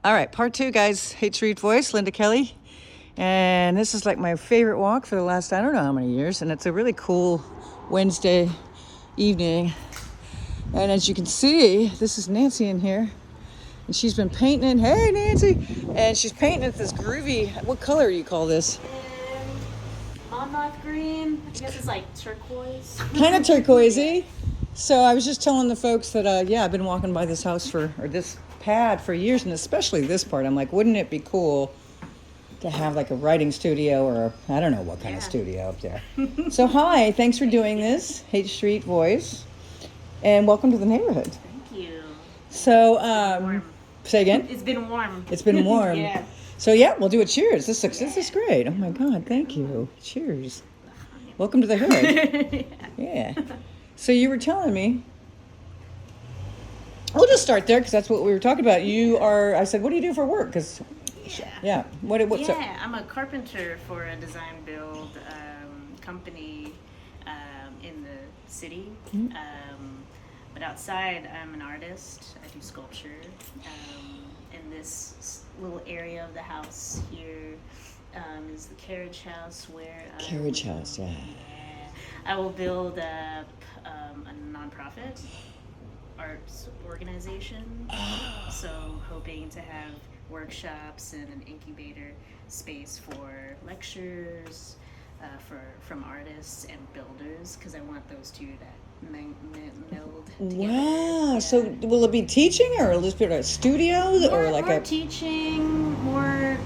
All right, part 2, guys. Haight Street Voice, Linda Kelly. And this is like my favorite walk for the last, I don't know how many years. And it's a really cool Wednesday evening. And as you can see, this is Nancy in here. And she's been painting. Hey, Nancy. And she's painting this groovy, what color do you call this? Monmouth green. I guess it's like turquoise. Kind of turquoisey. So I was just telling the folks that, I've been walking by this house or this pad for years, and especially this part. I'm like, wouldn't it be cool to have like a writing studio or I don't know what kind of studio up there. So hi, thanks for doing this, Haight Street Voice, and welcome to the neighborhood. Thank you. So, say again? It's been warm. It's been warm. Yeah. So yeah, we'll do a cheers. This is great. Oh my God, thank you. Cheers. Welcome to the hood. Yeah. So you were telling me, we'll just start there because that's what we were talking about. I said, what do you do for work? Because, what's up? I'm a carpenter for a design build company in the city. Mm-hmm. But outside, I'm an artist. I do sculpture. In this little area of the house here is the carriage house where... Carriage house, yeah. I will build up a nonprofit arts organization. So hoping to have workshops and an incubator space for lectures from artists and builders, because I want those two to meld together. Wow. Yeah. So will it be teaching or will it be a studio or like more a teaching, more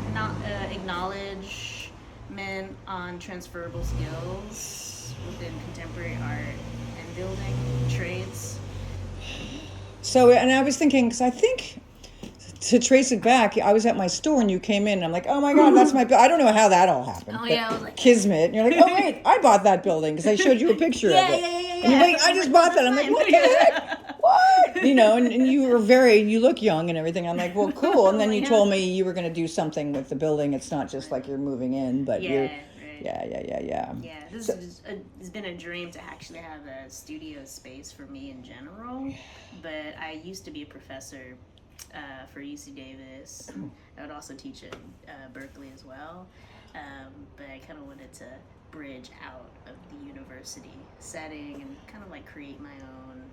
acknowledgement on transferable skills within contemporary art and building trades. So, and I was thinking, because I think to trace it back, I was at my store and you came in and I'm like, oh my God, that's my I don't know how that all happened. Oh yeah, I was like Kismet. And you're like, oh wait, I bought that building because I showed you a picture of it. Yeah. And you're like, I just bought that. I'm like, what the heck? What? You know, and you look young and everything. I'm like, well, cool. And then you told me you were going to do something with the building. It's not just like you're moving in, but you're... Right. Yeah. Yeah, it's been a dream to actually have a studio space for me in general. But I used to be a professor for UC Davis. I would also teach at Berkeley as well. But I kind of wanted to bridge out of the university setting and kind of like create my own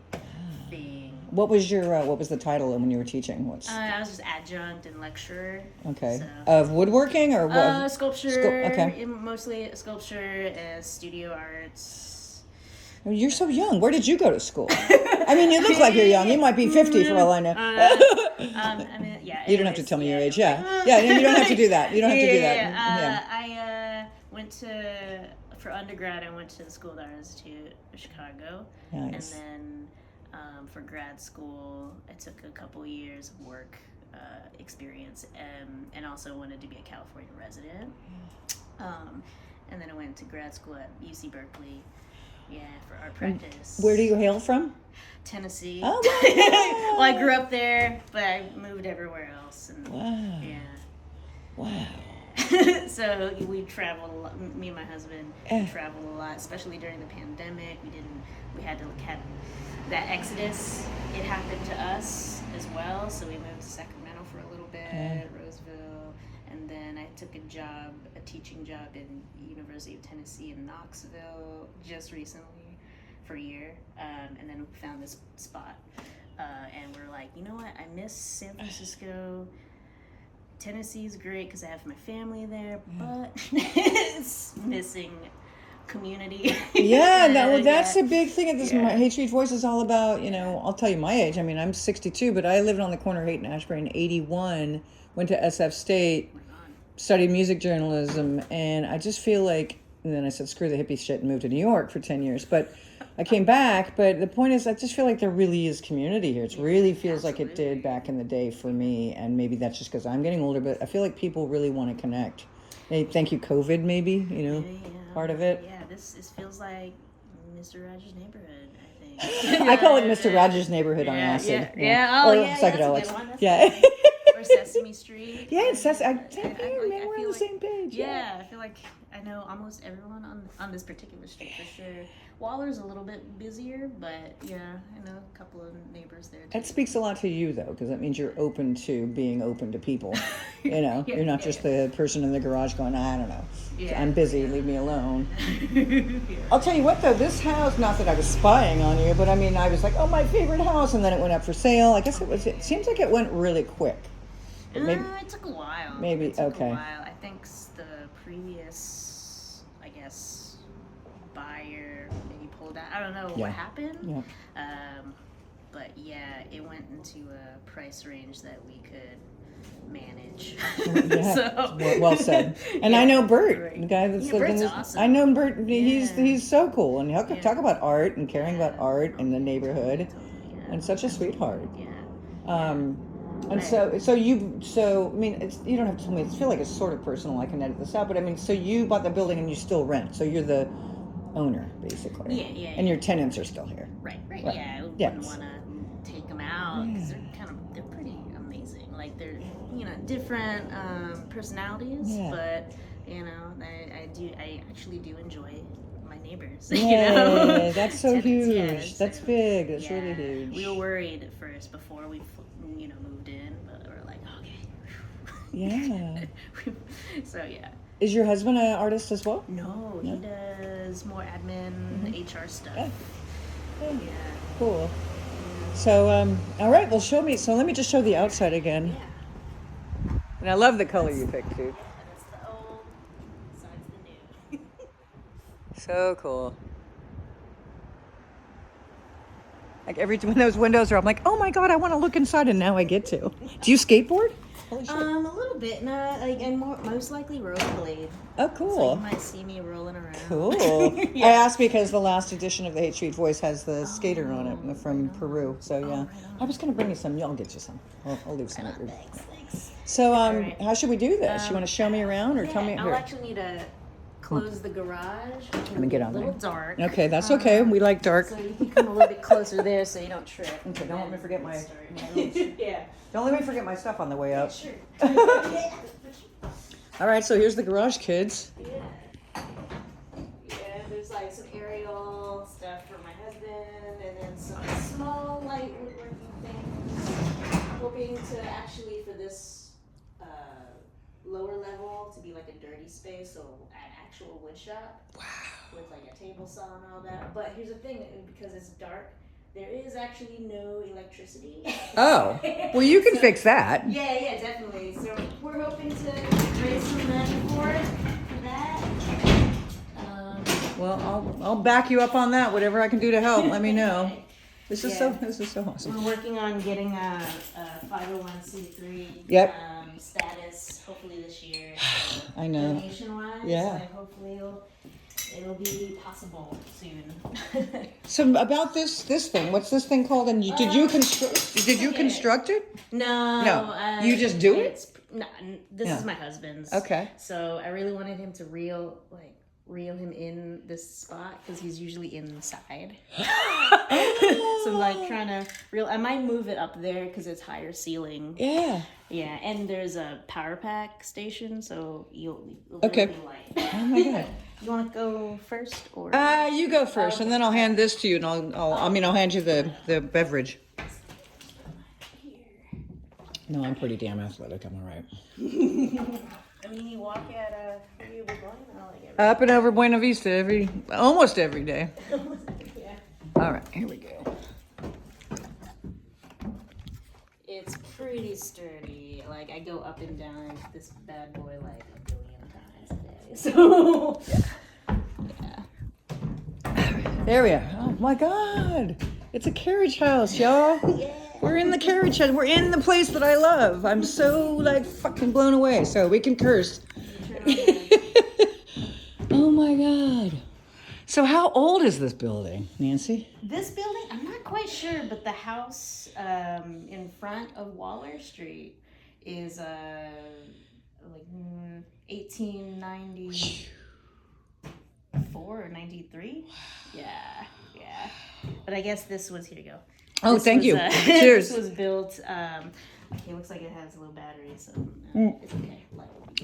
thing. What was the title when you were teaching? I was just adjunct and lecturer. Okay. So. Of woodworking or what? Sculpture. Okay. Mostly sculpture, studio arts. You're so young. Where did you go to school? I mean, you look like you're young. You might be 50 for all I know. Yeah. You don't have to tell me your age. Yeah. You don't have to do that. You don't have to do that. I went for undergrad, I went to the School of the Art Institute of Chicago. Nice. And then for grad school, I took a couple years of work experience and also wanted to be a California resident. And then I went to grad school at UC Berkeley. Yeah, for art practice. Where do you hail from? Tennessee. Oh, wow. Well, I grew up there, but I moved everywhere else. And, wow. Yeah. Wow. So we traveled a lot. Me and my husband traveled a lot, especially during the pandemic. We had to have that exodus. It happened to us as well. So we moved to Sacramento for a little bit, Roseville, and then I took a teaching job in University of Tennessee in Knoxville just recently for a year, and then we found this spot, and we're like, you know what? I miss San Francisco. Tennessee's great because I have my family there, but it's missing community. Yeah, that's a big thing at this moment. Haight Street Voice is all about, I'll tell you my age. I mean, I'm 62, but I lived on the corner of Haight and Ashbury in 81, went to SF State, studied music journalism, and I just feel like, and then I said, screw the hippie shit and moved to New York for 10 years. But I came back, but the point is, I just feel like there really is community here. It really feels like it did back in the day for me, and maybe that's just because I'm getting older, but I feel like people really want to connect. Hey, thank you, COVID, maybe, part of it. Yeah, this feels like Mr. Rogers' Neighborhood, I think. I call it Mr. Rogers' Neighborhood on acid. Psychedelics. Yeah. Or Sesame Street. Yeah, it's Sesame. We're on the same page. Yeah, I feel like I know almost everyone on this particular street for sure. Waller's a little bit busier, but yeah, I know a couple of neighbors there too. That speaks a lot to you, though, because that means you're open to being open to people. You know, Yeah, you're not just the person in the garage going, I don't know, Yeah. I'm busy, leave me alone. Yeah. I'll tell you what, though, this house, not that I was spying on you, but I mean, I was like, oh, my favorite house, and then it went up for sale. I guess it seems like it went really quick. But maybe, It took a while. maybe, It took okay. a while. I think the previous, I guess, buyer maybe pulled out. I don't know Yeah. what happened. Yeah. But yeah, it went into a price range that we could manage. Yeah, So well said. And yeah, I know Bert, right. the guy that's Yeah, lived in Bert's this. awesome. I know Bert. Yeah. He's so cool, and he'll Yeah. talk about art and caring about Yeah. art in the neighborhood, Totally, yeah. and such a sweetheart. Yeah. And so I mean, you don't have to tell me. I feel like it's sort of personal. I can edit this out, but I mean, so you bought the building and you still rent. So you're the owner, basically. Yeah. And your tenants are still here. Right. Right. Yeah, I wouldn't Yes. want to take them out because they're pretty amazing. Like they're different personalities, Yeah. but I actually do enjoy my neighbors. Yeah, that's so Tenants, huge. yes. That's big. That's Yeah. really huge. We were worried at first before we moved in, but we were like, okay. Yeah. So yeah. Is your husband an artist as well? No, he does more admin, HR stuff. Yeah. Yeah. Cool. So, all right, well, show me. So let me just show the outside again. Yeah. And I love the color you picked, too. That's the old, besides the new. So cool. Like every time those windows are, I'm like, oh my God, I want to look inside, and now I get to. Do you skateboard? Holy shit. A little bit, and most likely rollerblade. Oh, So cool. you might see me rolling around. Cool. Yeah. I asked because the last edition of the Haight Street Voice has the skater on it from Peru. So, yeah. right on. I was going to bring you some. I'll get you some. I'll leave some at your... Thanks. So, right. how should we do this? You want to show me around or tell me? I'll Here. actually need to close the garage. Let me get on A little there. dark. Okay, that's okay. We like dark. So you can come a little bit closer there so you don't trip. Okay, don't let me forget my Yeah. Don't let me forget my stuff on the way up. Sure. All right, so here's the garage, kids. Yeah, there's like some aerial stuff for my husband, and then some small light woodworking things. Hoping to actually for this lower level to be like a dirty space, so an actual wood shop. Wow. With like a table saw and all that. But here's the thing, because it's dark, there is actually no electricity. Oh, well, you can So- fix that. Yeah, definitely. So we're hoping to raise some money for that. Well, I'll back you up on that. Whatever I can do to help, let me know. This is Yeah. so awesome. We're working on getting a 501c3 Yep. status, hopefully this year. I know. Donation-wise, Yeah. like hopefully it'll be possible soon. So about this thing, what's this thing called? And did you construct it? No. No. You just do it? This Yeah. is my husband's. Okay. So I really wanted him to reel him in this spot because he's usually inside. So I'm like trying to I might move it up there because it's higher ceiling. Yeah. Yeah, and there's a power pack station, so you'll Okay. really like. Oh my God. You want to go first or? You go first, and then I'll hand this to you, and I'll hand you the beverage. No, I'm pretty damn athletic. I'm all right. I mean, you walk at Rio Buena, like Up and over Buena Vista almost every day. yeah. All right, here we go. It's pretty sturdy. Like I go up and down this bad boy like a billion times a day. So yeah. There we are. Oh my God. It's a carriage house, y'all. Yeah. We're in the carriage house. We're in the place that I love. I'm so fucking blown away. So we can curse. Oh my God. So how old is this building, Nancy? This building, I'm not quite sure, but the house in front of Waller Street is 1894 or 93. Yeah. But I guess this was, here you go. Oh, This thank was, you. Cheers. This was built Okay, looks like it has a little battery, so it's okay.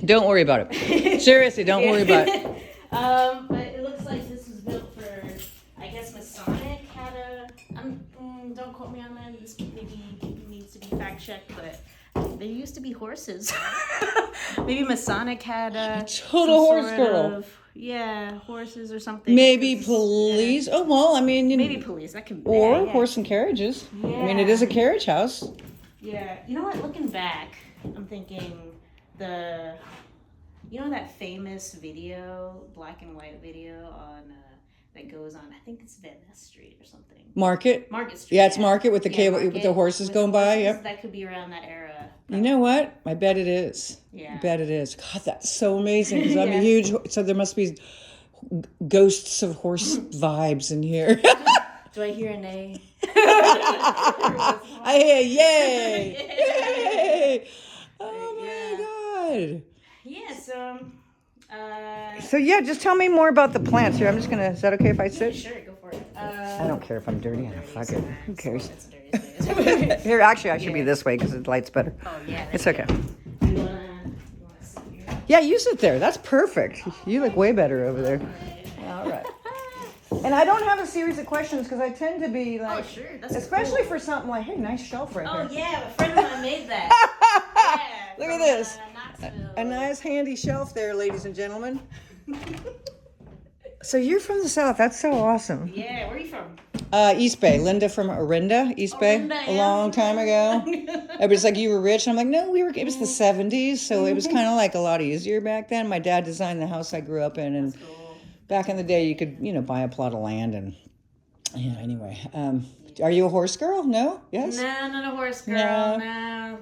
Don't worry about it. Seriously, don't worry about it. But it looks like this was built for, I guess Masonic had a. Don't quote me on that. This maybe needs to be fact checked, but there used to be horses. Maybe Masonic had a total horse girl. Yeah, horses or something. Maybe police. Yeah. Oh well, I mean, maybe police. That could be. Or horse and carriages. Yeah. I mean, it is a carriage house. Yeah. You know what? Looking back, I'm thinking you know that famous video, black and white video on that goes on. I think it's Venice Street or something. Market Street. Yeah, it's Market with the cable with the horses going by. Yep. That could be around that era. Probably. You know what? I bet it is. Yeah. I bet it is. God, that's so amazing. Because I'm a huge. So there must be ghosts of horse vibes in here. Do I hear a neigh? I hear yay! Yay! Oh my God. Yeah. So yeah, just tell me more about the plants here. I'm just gonna. Is that okay if I sit? Sure, go for it. I don't care if I'm dirty. Fuck it. Who cares? Here, actually, I should be this way because the light's better. Oh yeah. It's okay. You wanna sit here? Yeah, you sit there. That's perfect. You look way better over there. All right. And I don't have a series of questions because I tend to be like, sure, that's especially cool. for something like, hey, nice shelf right here. Oh yeah, a friend of mine made that. Look at this. Knoxville. A nice handy shelf there, ladies and gentlemen. So you're from the South. That's so awesome. Yeah, where are you from? East Bay. Linda from Orinda, East Bay. Orinda, a long time ago. Everybody's like, you were rich. And I'm like, no, it was the 70s. So it was kind of like a lot easier back then. My dad designed the house I grew up in. And That's cool. Back in the day, you could, buy a plot of land. And yeah, anyway. Are you a horse girl? No? Yes? No, not a horse girl. No.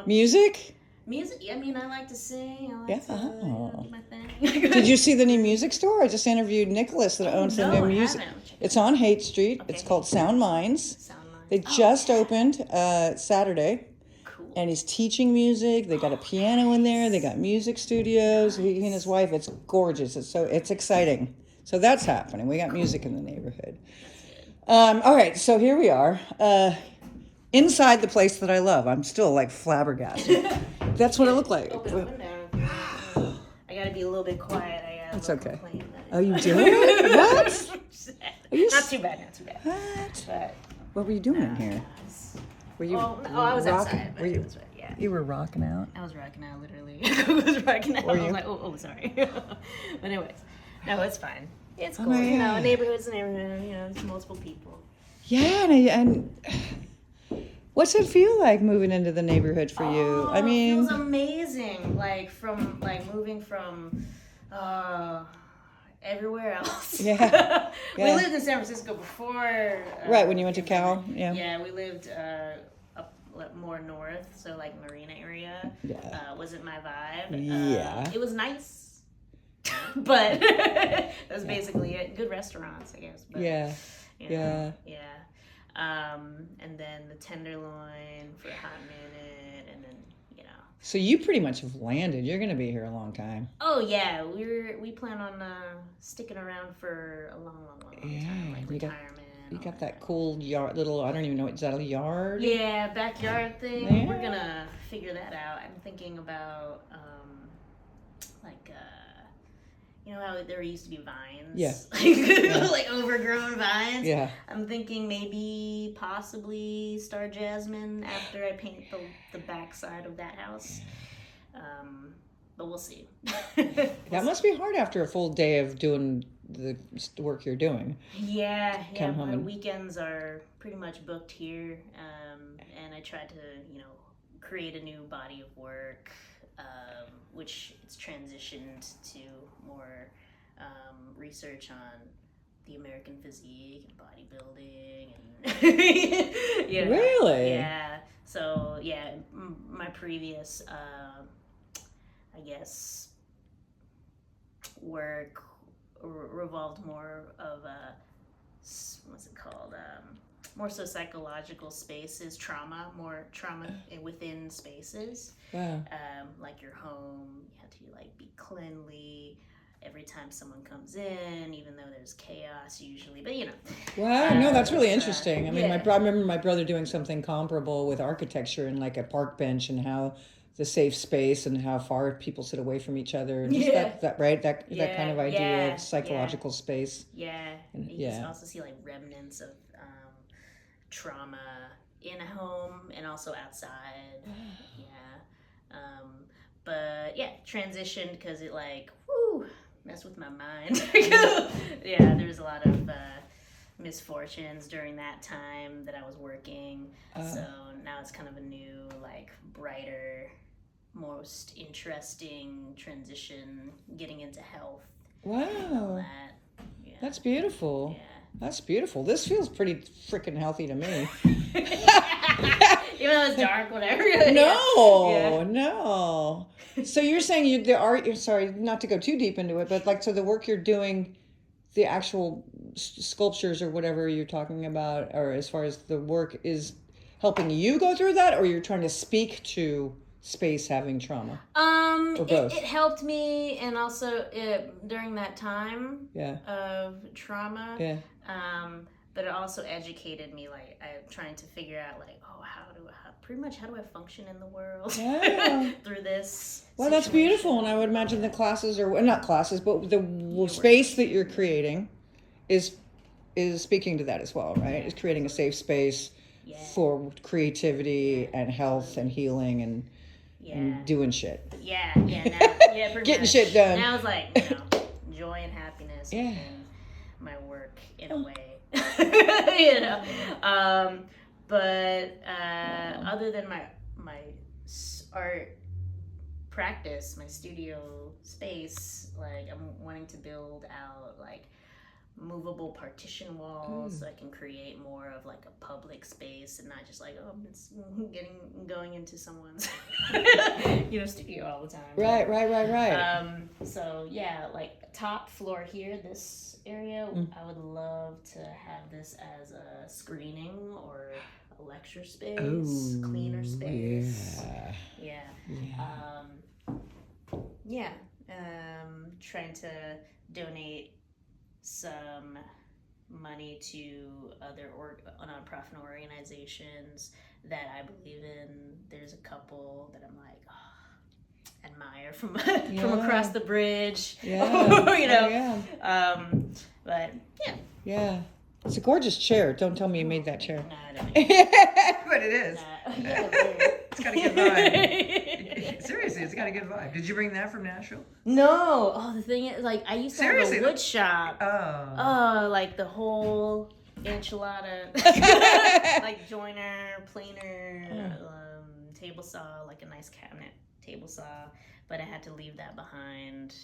Music? Music? I mean, I like to sing. I like to do my thing. Did you see the new music store? I just interviewed Nicholas that owns the new music. It's on Haight Street. Okay. It's called Sound Minds. They just opened Saturday. Cool. And he's teaching music. They got a piano in there. They got music studios. Nice. He and his wife. It's gorgeous. It's exciting. So that's happening. We got music in the neighborhood. All right. So here we are. Inside the place that I love. I'm still like flabbergasted. That's what it looked like. Open the window. I gotta be a little bit quiet. It's okay. Oh, you do? What? Not too bad. What? What were you doing here? Were you? I was outside. Yeah. You were rocking out. I was rocking out, literally. I was rocking out. I was like, oh, sorry. But anyways, no, it's fine. It's cool. A neighborhood's a neighborhood. There's multiple people. Yeah, and what's it feel like moving into the neighborhood for you? I mean, it feels amazing. Moving from everywhere else. Yeah. We lived in San Francisco before. Right, when you went to Cal. Yeah. Yeah, we lived up more north, so like Marina area. Yeah. Wasn't my vibe. Yeah. It was nice, but that's basically it. Good restaurants, I guess. But, yeah. Yeah. And then the Tenderloin for a hot minute, and then So you pretty much have landed. You're going to be here a long time. Oh yeah, we plan on sticking around for a long time, like retirement. You got that cool yard, little. I don't even know. Is that a yard? Yeah, backyard thing. Yeah. We're gonna figure that out. I'm thinking about how there used to be vines. Yeah. Like overgrown vines. Yeah. I'm thinking maybe possibly star jasmine after I paint the backside of that house. But we'll see. That must be hard after a full day of doing the work you're doing. Yeah. My weekends are pretty much booked here, and I try to create a new body of work, which it's transitioned to more research on the American physique and bodybuilding and Really? Yeah. So my previous I guess work revolved more of what's it called, more so psychological spaces, more trauma within spaces. Wow. Like your home, you have to be cleanly, every time someone comes in, even though there's chaos usually. But Wow, no, that's really it's, interesting. I mean, I remember my brother doing something comparable with architecture and like a park bench and how the safe space and how far people sit away from each other and just that right that kind of idea of psychological space. And you can also see like remnants of trauma in a home and also outside. But transitioned because it like messed with my mind. There's a lot of misfortunes during that time that I was working. So now it's kind of a new, like, brighter, most interesting transition, getting into health. Wow. That's beautiful. That's beautiful. This feels pretty freaking healthy to me. Even though it's dark, whatever. No. So you're saying the art, sorry, not to go too deep into it, but like, so the work you're doing, the actual sculptures or whatever you're talking about, or as far as the work is helping you go through that, or you're trying to speak to space having trauma? Or both? It helped me, and also during that time of trauma. But it also educated me, like, I'm trying to figure out, like, how do I function in the world through this Well, that's beautiful, and I would imagine the classes, or not classes, but the space that you're creating is speaking to that as well, right? Is creating a safe space for creativity and health and healing and doing shit. Getting much. Shit done. Now it's like, joy and happiness in my work in a way. But other than my art practice, my studio space, like, I'm wanting to build out like movable partition walls so I can create more of like a public space and not just like it's going into someone's studio all the time. Right. So like top floor here, this area, I would love to have this as a screening or a lecture space, cleaner space. Trying to donate some money to other nonprofit organizations that I believe in. There's a couple that I'm like, admire from across the bridge. But it's a gorgeous chair. Don't tell me you made that chair. No, I don't. But it is. It's got a good vibe. Seriously, it's got a good vibe. Did you bring that from Nashville? No. Oh, the thing is, like, I used to have a wood shop. Oh. Like the whole enchilada, like joiner, planer, table saw, like a nice cabinet table saw. But I had to leave that behind,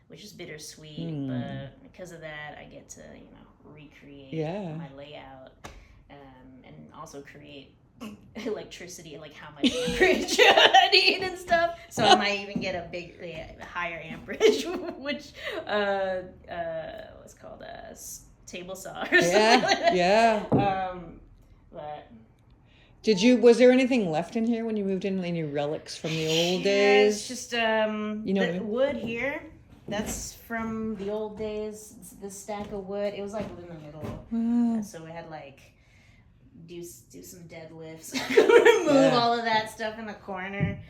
which is bittersweet. But because of that, I get to, recreate my layout, and also create electricity, like how much amperage I need and stuff. So I might even get a higher amperage, which what's called a table saw or something like that. But was there anything left in here when you moved in? Any relics from the old days? It's just the wood here. That's from the old days. This stack of wood. It was like in the middle. So we had like do some deadlifts, remove all of that stuff in the corner.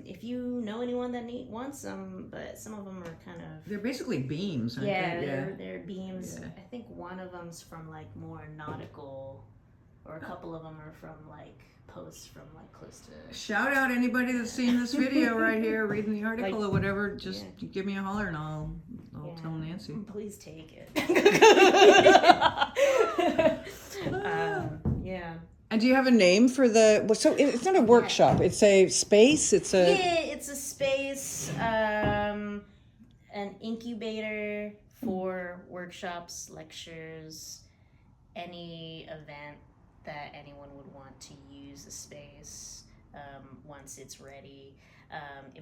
If you know anyone that wants some, but some of them are kind of... They're basically beams, aren't they? They're beams. I think one of them's from like more nautical, or a couple of them are from like posts from like close to... Shout out anybody that's seen this video right here, reading the article or whatever. Just give me a holler and I'll tell Nancy. Please take it. And do you have a name for the... So it's not a workshop. It's a space. It's a... it's a space, an incubator for workshops, lectures, any event that anyone would want to use the space once it's ready.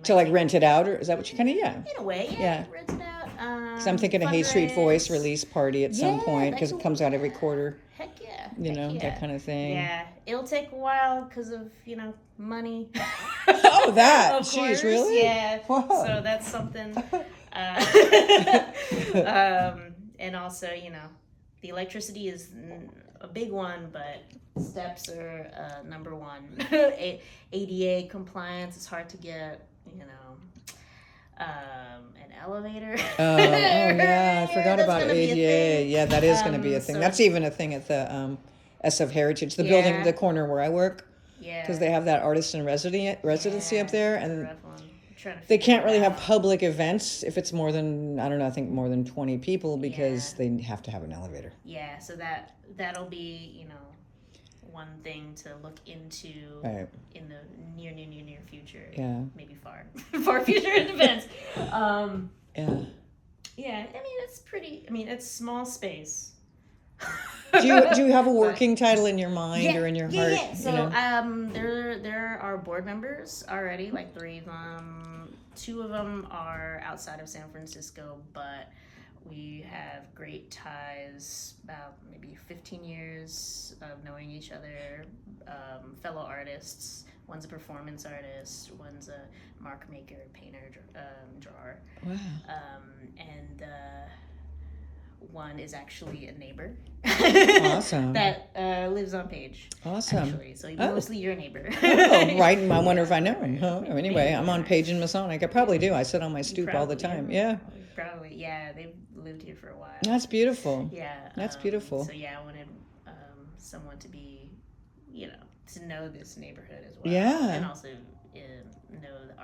To like rent it out, or is that what you kind of... In a way, rent it out. Because I'm thinking a Haight Street Voice release party at some point, because it comes out every quarter. Heck yeah. That kind of thing. Yeah, it'll take a while because of, money. Oh, that. Of Jeez, course. really? Yeah. Wow. So that's something. And also, the electricity is a big one, but steps are number one. ADA compliance is hard to get, an elevator. Yeah, I forgot about ADA. Yeah, that is going to be a thing. That's even a thing at the SF Heritage, the building, the corner where I work. Yeah. Because they have that artist in residency up there, and trying to they can't really have public events if it's more than, I don't know, I think more than 20 people because they have to have an elevator. Yeah, so that'll be, one thing to look into in the near future. Yeah. Maybe far future, it depends. Yeah, I mean, it's pretty, it's small space. Do you have a working title in your mind or in your heart? Yeah. So there are board members already, like 3 of them. 2 of them are outside of San Francisco, but we have great ties, about maybe 15 years of knowing each other, fellow artists. One's a performance artist, one's a mark maker, painter, drawer. Wow. And one is actually a neighbor. Awesome. That lives on Page. Awesome. Actually, so mostly your neighbor. Right. I wonder if I know him. Anyway, I'm on Page and Masonic. I probably do. I sit on my stoop all the time. Yeah. Probably. Yeah, they've lived here for a while. That's beautiful. Yeah. That's beautiful. So yeah, I wanted someone to be, to know this neighborhood as well. Yeah. And also know the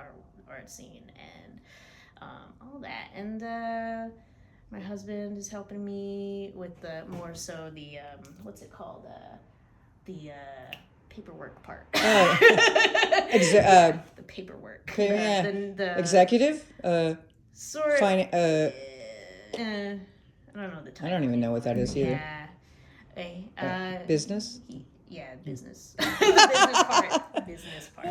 art scene and all that. And my husband is helping me with the what's it called? The paperwork part. Oh. The paperwork. Yeah. The executive? Sort. I don't know the title. I don't even know what that is either. Yeah. Business? Yeah, business. The business part.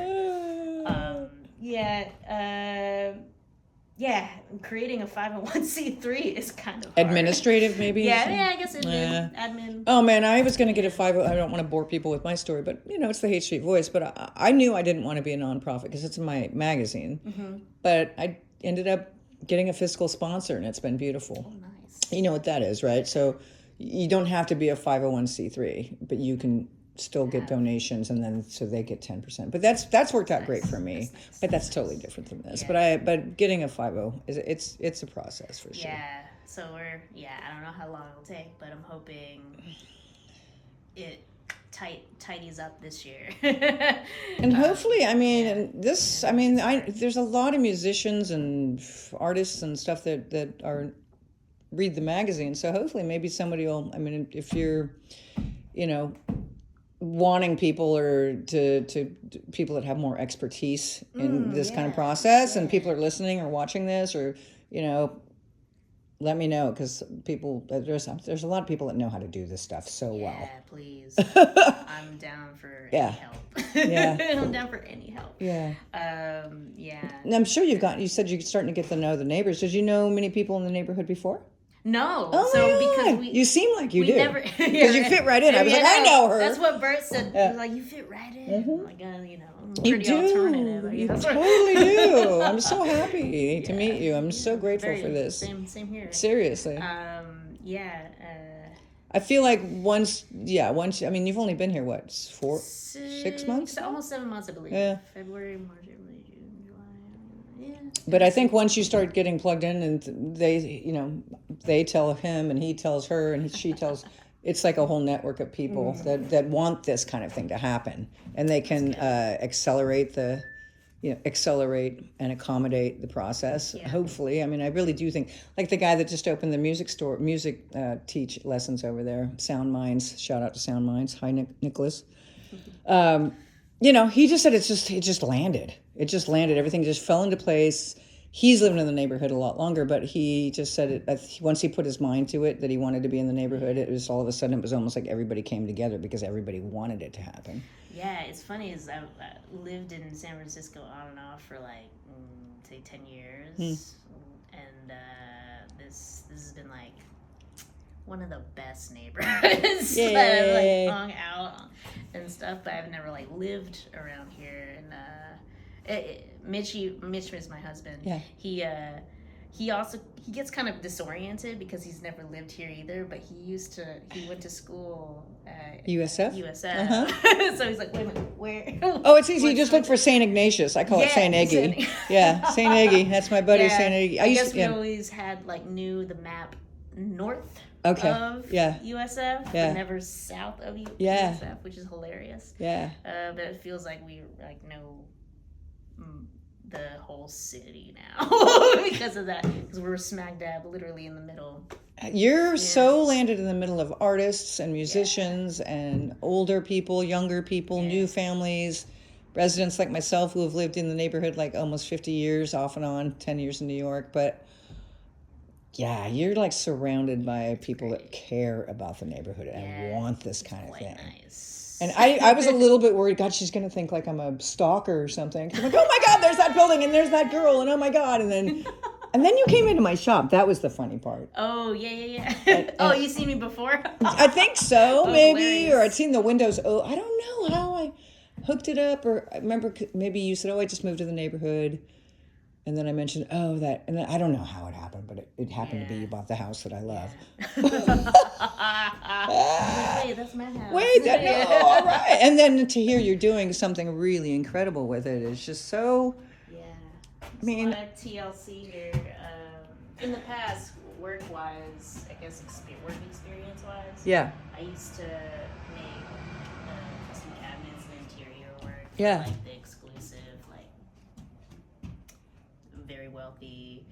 Yeah, creating a 501c3 is kind of hard. Administrative, maybe? Yeah, I guess admin. Oh, man, I was going to get a 50. I don't want to bore people with my story, but, it's the Haight Street Voice. But I knew I didn't want to be a nonprofit because it's my magazine. Mm-hmm. But I ended up getting a fiscal sponsor, and it's been beautiful. Oh, nice. You know what that is, right? So you don't have to be a 501c3, but you can still get donations, and then so they get 10%. But that's worked out great for me. Nice. But that's totally different than this. Yeah. But getting a 50 it's a process for sure. Yeah. So I don't know how long it'll take, but I'm hoping it tidies up this year. And hopefully, there's a lot of musicians and artists and stuff that are read the magazine. So hopefully maybe somebody will, if you're, wanting people or to people that have more expertise in this kind of process, and people are listening or watching this, or let me know, because there's a lot of people that know how to do this stuff so well. Yeah, please. I'm down for any help. Yeah. I'm down for any help. Yeah. Yeah. And I'm sure you said you're starting to get to know the neighbors. Did you know many people in the neighborhood before? No. Oh so my God. Because you seem like you do. Because you fit right in. I was like, I know her. That's what Bert said. He was like, you fit right in. Mm-hmm. I'm like, I'm pretty alternative. You totally do. I'm so happy to meet you. I'm so grateful for this. Same here. Seriously. I feel like once, you've only been here, what, 6 months? Almost 7 months, I believe. Yeah. February, March, April, June, July. Yeah. But I think once you start getting plugged in, and they tell him and he tells her and she tells, it's like a whole network of people that want this kind of thing to happen, and they can accelerate and accommodate the process. Yeah. Hopefully, I really do think, like the guy that just opened the music teach lessons over there, Sound Minds. Shout out to Sound Minds. Hi, Nicholas. He just said it just landed. It just landed. Everything just fell into place. He's living in the neighborhood a lot longer, but he just said it once he put his mind to it that he wanted to be in the neighborhood. It was all of a sudden, it was almost like everybody came together because everybody wanted it to happen. Yeah, it's funny is I lived in San Francisco on and off for like say 10 years, and this has been like one of the best neighborhoods that I've hung out and stuff, but I've never lived around here. And Mitch is my husband. Yeah. he gets kind of disoriented because he's never lived here either, but he went to school at USF? USF. So he's like, wait a minute, where? Oh, it's easy. You just look for St. Ignatius. I call it St. Eggy. Yeah, St. Eggy. That's my buddy, St. Eggy. I guess we always had, like, knew the map north of USF, but never south of USF, which is hilarious. Yeah. But it feels like we, like, know the whole city now because of that, because we're smack dab literally in the middle. You're so landed in the middle of artists and musicians and older people, younger people, new families, residents like myself who have lived in the neighborhood like almost 50 years off and on, 10 years in New York. But yeah, you're like surrounded by people that care about the neighborhood and want this kind of thing. Nice. And I was a little bit worried, God, she's going to think like I'm a stalker or something. I'm like, oh my God, there's that building and there's that girl and oh my God. And then you came into my shop. That was the funny part. Oh, yeah. You seen me before? I think so, maybe. Hilarious. Or I'd seen the windows. Oh, I don't know how I hooked it up. Or I remember maybe you said, I just moved to the neighborhood. And then I mentioned, and then I don't know how it happened, but it happened to be you bought the house that I love. Wait, that's my house. No, all right. And then to hear you're doing something really incredible with it is just so. Yeah. I mean, a lot of TLC here. In the past, work-wise, I guess work experience-wise. Yeah. I used to make custom cabinets and interior work. Yeah. Like the exclusive, like very wealthy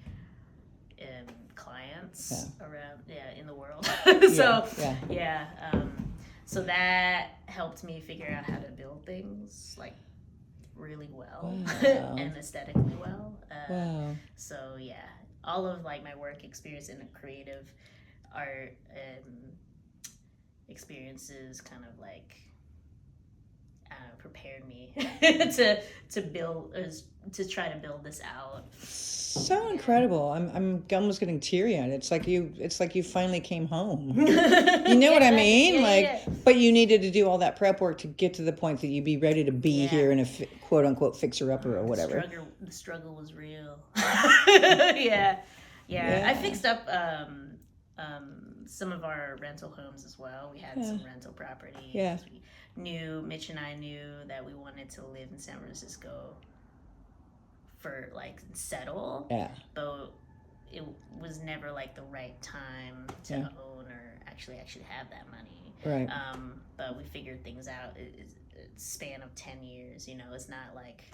clients around in the world. So that helped me figure out how to build things like really well and aesthetically well. So all of like my work experience in a creative art experiences kind of like prepared me to build to try to build this out. So incredible. I'm almost getting teary-eyed. It's like you finally came home. You know what I mean? But you needed to do all that prep work to get to the point that you'd be ready to be here in a quote unquote fixer-upper or whatever. The struggle was real. I fixed up some of our rental homes as well. We had some rental property. Yeah. Mitch and I knew that we wanted to live in San Francisco for like settle. Yeah. But it was never like the right time to own or actually have that money. Right. But we figured things out. It's a span of 10 years, it's not like,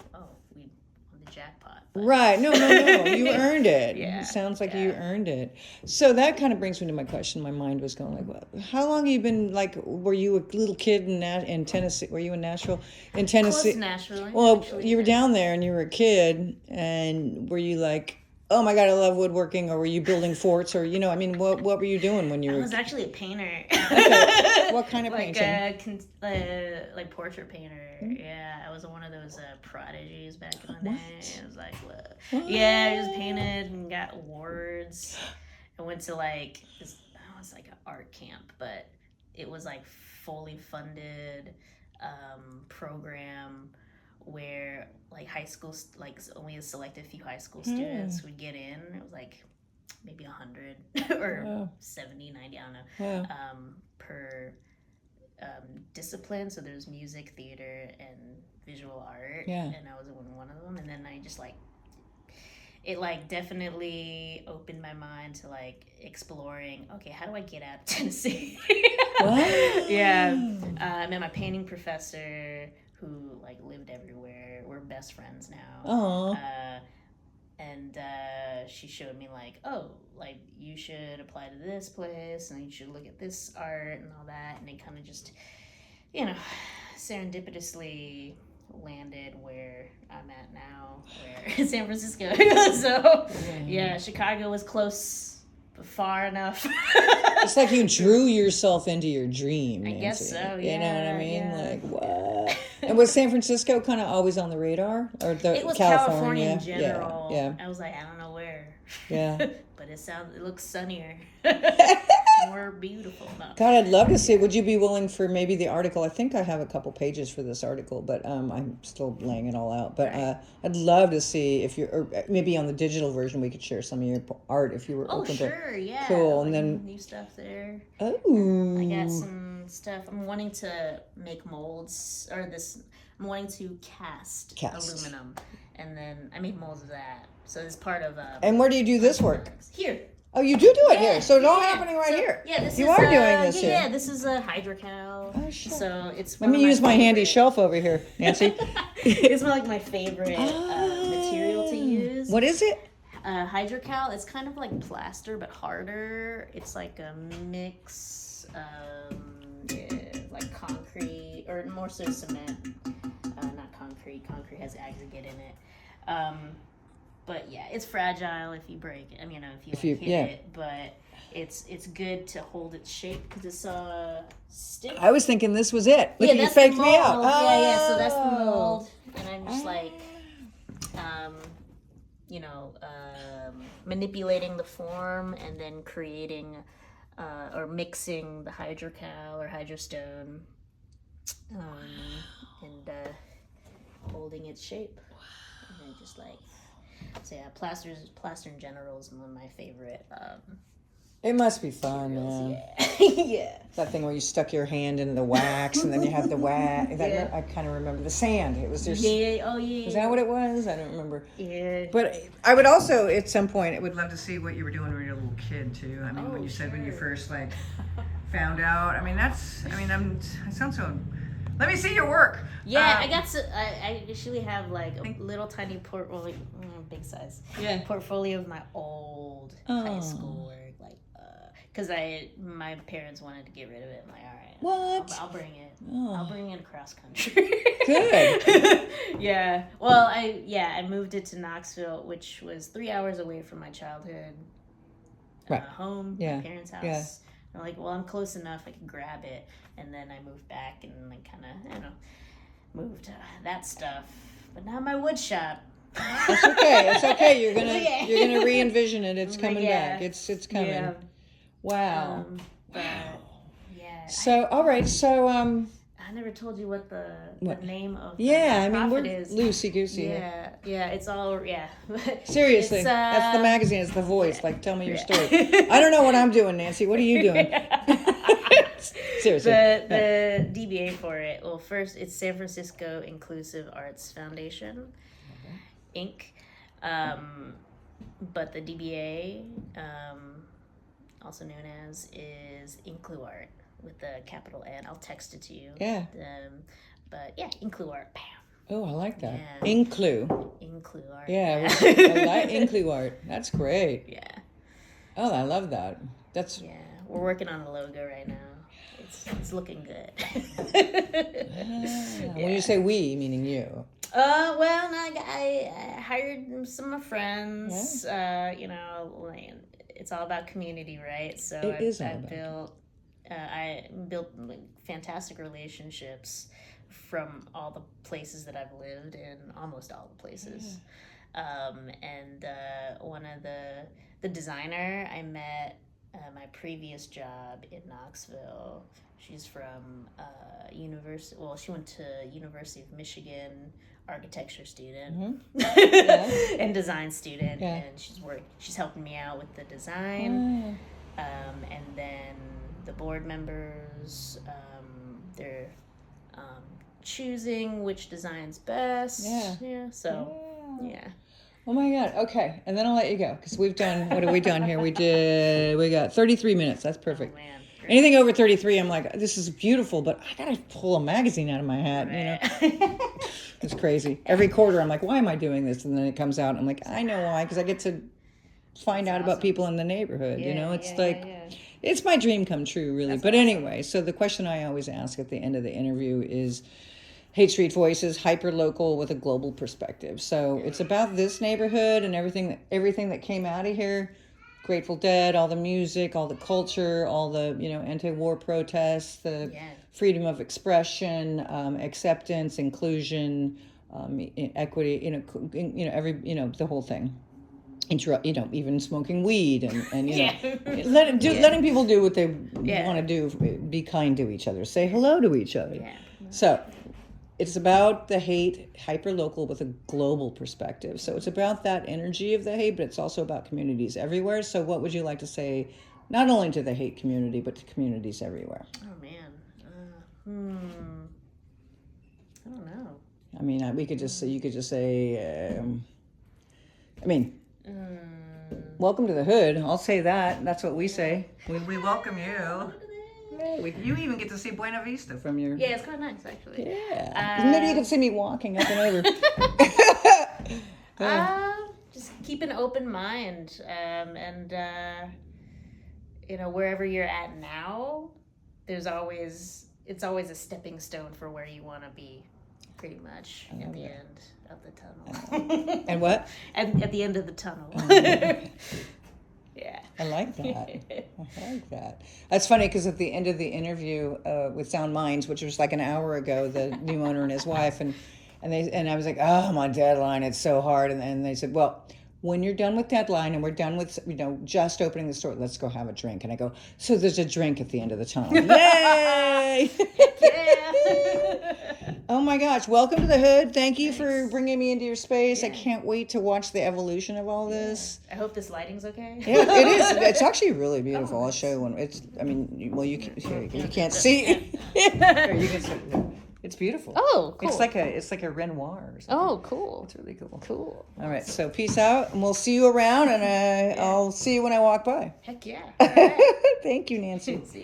we won the jackpot. But. Right. No. You earned it. It sounds like you earned it. So that kind of brings me to my question. My mind was going like, well, how long have you been, like, were you a little kid in Tennessee? Were you in Nashville? In Tennessee? Close to Nashville. Well, actually, you were down there and you were a kid, and were you like, oh my God, I love woodworking, or were you building forts, or, what were you doing when you were? I was actually a painter. Okay. What kind of painting? Like portrait painter. Yeah, I was one of those prodigies back in the day. It was like, what? Yeah, I just painted and got awards. I went to like this, it was like an art camp, but it was like fully funded program where like high school, like only a selected few high school students would get in. It was like maybe 100 or 70, 90, I don't know, per discipline. So there's music, theater, and visual art. Yeah. And I was in one of them. And then I just like, it like definitely opened my mind to like exploring, okay, how do I get out of Tennessee? I met my painting professor who like lived everywhere. We're best friends now. And she showed me like, like you should apply to this place and you should look at this art and all that. And it kind of just, serendipitously landed where I'm at now, where in San Francisco. So Chicago was close, but far enough. It's like you drew yourself into your dream, Nancy. I guess so, yeah. You know what I mean? Yeah. Like, what? And was San Francisco kind of always on the radar? Or it was California in general. Yeah. I was like, I don't know where. Yeah. But it looks sunnier. more beautiful. No. God, I'd love to see. Would you be willing for maybe the article? I think I have a couple pages for this article, but I'm still laying it all out. But I'd love to see if you're, or maybe on the digital version, we could share some of your art if you were open to. Sure, yeah. Cool, like and then new stuff there. Oh, I got some stuff. I'm wanting to make molds, or this. I'm wanting to cast aluminum, and then I made molds of that. So it's part of. And where do you do this work? Here. Oh, you do it here. So it's all happening right here. Yeah, this you is, are doing this here. Yeah, this is a hydrocal. Oh, sure. So it's. Let me use my handy shelf over here, Nancy. It's like my favorite material to use. What is it? Hydrocal. It's kind of like plaster but harder. It's like a mix, like concrete or more so cement. Not concrete. Concrete has aggregate in it. But yeah, it's fragile if you break it. I mean, if you hit it, but it's good to hold its shape because it's stiff. I was thinking this was it. Look, you faked me out. Yeah. So that's the mold, and I'm just like, manipulating the form and then creating or mixing the hydrocal or hydrostone, and holding its shape, and then just like. So yeah, plaster in general is one of my favorite. It must be fun, man. Yeah. That thing where you stuck your hand in the wax and then you had the wax. I kind of remember the sand. It was just. Yeah. Oh yeah. Is that what it was? I don't remember. Yeah. But I would also, at some point, Would love to see what you were doing when you were a little kid too. I mean, when you said when you first found out. I mean, I sound so. Let me see your work. Yeah, I actually have like a little tiny portfolio, big size. Yeah. Portfolio of my old high school work, because my parents wanted to get rid of it. I'm like, all right. What? I'll bring it. I'll bring it across country. Good. Yeah. Well, I moved it to Knoxville, which was 3 hours away from my childhood home, my parents' house. Yeah. I'm like, well, I'm close enough. I can grab it, and then I moved back and like kind of, moved that stuff. But now my wood shop. It's okay. It's okay. You're gonna re-envision it. It's coming back. It's coming. Yeah. Wow. But, yeah. So all right. So I never told you what the name of the we're is. Loosey goosey. Yeah. It's all Seriously, that's the magazine. It's the voice. Yeah. Like, tell me your story. I don't know what I'm doing, Nancy. What are you doing? Seriously. The DBA for it. Well, first it's San Francisco Inclusive Arts Foundation, Inc. But the DBA, also known as, is Incluart with the capital N. I'll text it to you. Yeah. But yeah, Incluart. Bam. Oh, I like that. Yeah. Incluart. Yeah, I like Incluart. That's great. Yeah. Oh, I love that. We're working on a logo right now. It's looking good. When you say we, meaning you. Well, I hired some of my friends. Yeah. It's all about community, right? So I built fantastic relationships from all the places that I've lived in, almost all the places. Yeah. And one of the designer I met my previous job in Knoxville. She's from university. Well, she went to University of Michigan, architecture student, and design student, and she's helping me out with the design. And then the board members, they're choosing which design's best. Oh my God. Okay. And then I'll let you go because we've done, what have we done here? We got 33 minutes. That's perfect. Oh, man. Anything over 33, I'm like, this is beautiful, but I got to pull a magazine out of my hat, It's crazy. Every quarter, I'm like, why am I doing this? And then it comes out, and I'm like, I know why, because I get to find out about people in the neighborhood, It's my dream come true, really. But anyway, so the question I always ask at the end of the interview is, Haight Street Voices, hyper-local with a global perspective. So it's about this neighborhood and everything that came out of here. Grateful Dead, all the music, all the culture, all the anti-war protests, the freedom of expression, acceptance, inclusion, equity, the whole thing. even smoking weed and you know, Yeah. letting people do what they Yeah. want to do. Be kind to each other. Say hello to each other. Yeah. So it's about the hate hyper-local with a global perspective. So it's about that energy of the hate, but it's also about communities everywhere. So what would you like to say, not only to the hate community, but to communities everywhere? Oh man. I don't know. I mean, you could just say, I mean, welcome to the hood. I'll say that. That's what we say. We welcome you. You even get to see Buena Vista from your. Yeah, it's kind of nice actually. Yeah. Maybe you could see me walking up and over. Just keep an open mind, and you know, wherever you're at now, it's always a stepping stone for where you want to be, pretty much at the end of the tunnel. And what? At the end of the tunnel. Yeah. I like that. That's funny because at the end of the interview with Sound Minds, which was like an hour ago, the new owner and his wife, and I was like, oh, my deadline, it's so hard. And they said, well, when you're done with deadline and we're done with, you know, just opening the store, let's go have a drink. And I go, so there's a drink at the end of the tunnel. Yay! Yeah. Oh my gosh, welcome to the hood. Thank you for bringing me into your space. Yeah. I can't wait to watch the evolution of all this. I hope this lighting's okay. Yeah, it is. It's actually really beautiful. I'll show you one. You can't see. Here, you can see. It's beautiful. Oh, cool. It's like a Renoir or something. Oh, cool. It's really cool. Cool. All right, so peace out, and we'll see you around, and I'll see you when I walk by. Heck yeah. All right. Thank you, Nancy. See ya.